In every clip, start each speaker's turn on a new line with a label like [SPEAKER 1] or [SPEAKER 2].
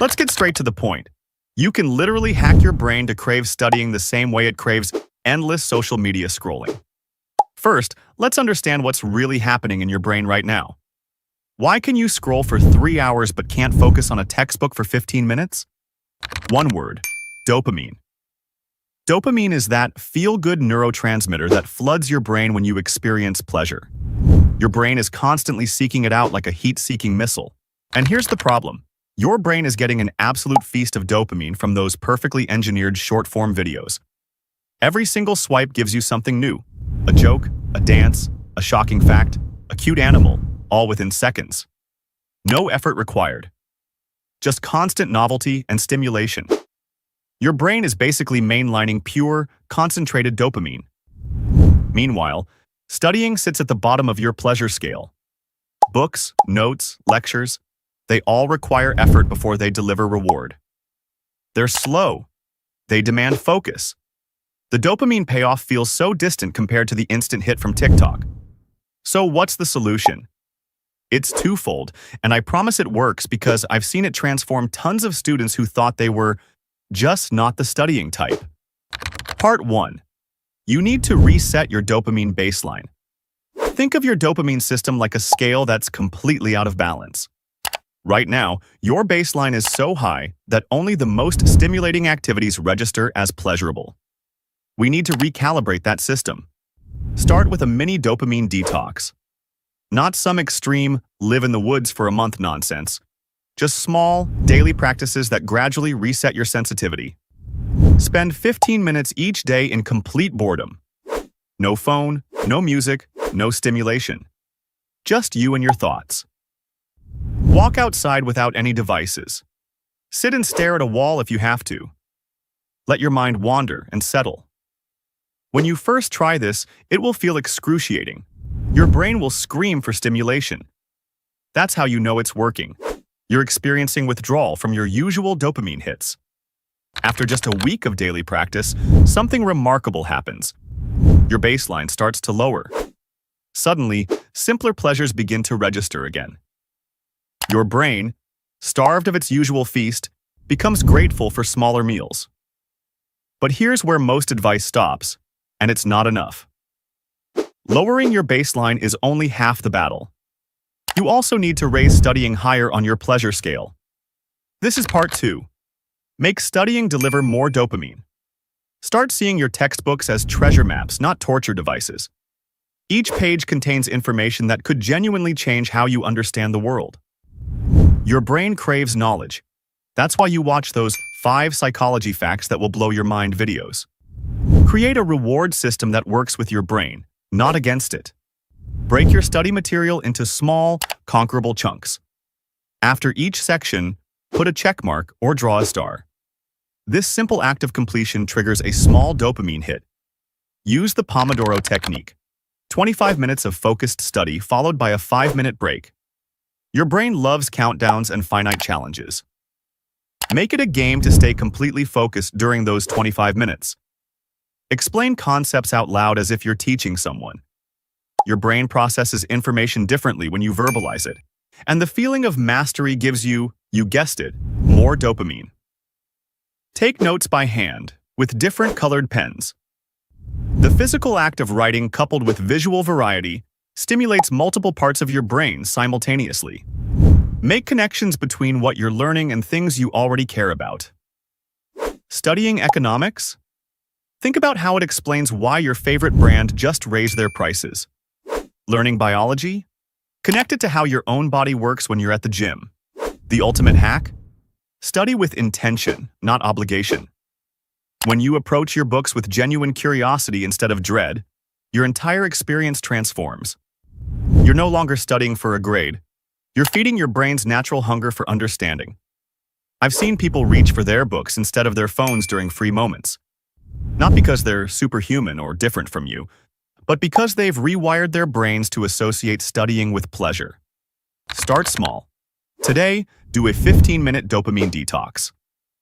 [SPEAKER 1] Let's get straight to the point. You can literally hack your brain to crave studying the same way it craves endless social media scrolling. First, let's understand what's really happening in your brain right now. Why can you scroll for 3 hours but can't focus on a textbook for 15 minutes? One word: dopamine. Dopamine is that feel-good neurotransmitter that floods your brain when you experience pleasure. Your brain is constantly seeking it out like a heat-seeking missile. And here's the problem. Your brain is getting an absolute feast of dopamine from those perfectly engineered short-form videos. Every single swipe gives you something new. A joke, a dance, a shocking fact, a cute animal, all within seconds. No effort required. Just constant novelty and stimulation. Your brain is basically mainlining pure, concentrated dopamine. Meanwhile, studying sits at the bottom of your pleasure scale. Books, notes, lectures, they all require effort before they deliver reward. They're slow. They demand focus. The dopamine payoff feels so distant compared to the instant hit from TikTok. So what's the solution? It's twofold, and I promise it works because I've seen it transform tons of students who thought they were just not the studying type. Part 1. You need to reset your dopamine baseline. Think of your dopamine system like a scale that's completely out of balance. Right now, your baseline is so high that only the most stimulating activities register as pleasurable. We need to recalibrate that system. Start with a mini dopamine detox. Not some extreme, live in the woods for a month nonsense. Just small, daily practices that gradually reset your sensitivity. Spend 15 minutes each day in complete boredom. No phone, no music, no stimulation. Just you and your thoughts. Walk outside without any devices. Sit and stare at a wall if you have to. Let your mind wander and settle. When you first try this, it will feel excruciating. Your brain will scream for stimulation. That's how you know it's working. You're experiencing withdrawal from your usual dopamine hits. After just a week of daily practice, something remarkable happens. Your baseline starts to lower. Suddenly, simpler pleasures begin to register again. Your brain, starved of its usual feast, becomes grateful for smaller meals. But here's where most advice stops, and it's not enough. Lowering your baseline is only half the battle. You also need to raise studying higher on your pleasure scale. This is part 2. Make studying deliver more dopamine. Start seeing your textbooks as treasure maps, not torture devices. Each page contains information that could genuinely change how you understand the world. Your brain craves knowledge. That's why you watch those 5 psychology facts that will blow your mind videos. Create a reward system that works with your brain, not against it. Break your study material into small, conquerable chunks. After each section, put a check mark or draw a star. This simple act of completion triggers a small dopamine hit. Use the Pomodoro technique. 25 minutes of focused study followed by a 5-minute break. Your brain loves countdowns and finite challenges. Make it a game to stay completely focused during those 25 minutes. Explain concepts out loud as if you're teaching someone. Your brain processes information differently when you verbalize it, and the feeling of mastery gives you guessed it, more dopamine. Take notes by hand, with different colored pens. The physical act of writing coupled with visual variety stimulates multiple parts of your brain simultaneously. Make connections between what you're learning and things you already care about. Studying economics? Think about how it explains why your favorite brand just raised their prices. Learning biology? Connect it to how your own body works when you're at the gym. The ultimate hack? Study with intention, not obligation. When you approach your books with genuine curiosity instead of dread, your entire experience transforms. You're no longer studying for a grade. You're feeding your brain's natural hunger for understanding. I've seen people reach for their books instead of their phones during free moments. Not because they're superhuman or different from you, but because they've rewired their brains to associate studying with pleasure. Start small. Today, do a 15-minute dopamine detox.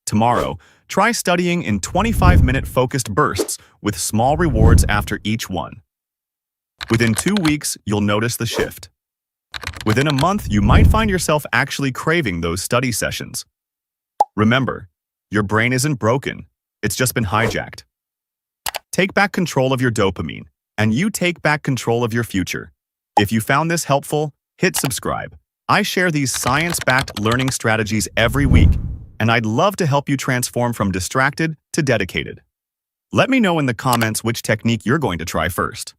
[SPEAKER 1] Tomorrow, try studying in 25-minute focused bursts with small rewards after each one. Within 2 weeks, you'll notice the shift. Within a month, you might find yourself actually craving those study sessions. Remember, your brain isn't broken. It's just been hijacked. Take back control of your dopamine, and you take back control of your future. If you found this helpful, hit subscribe. I share these science-backed learning strategies every week, and I'd love to help you transform from distracted to dedicated. Let me know in the comments which technique you're going to try first.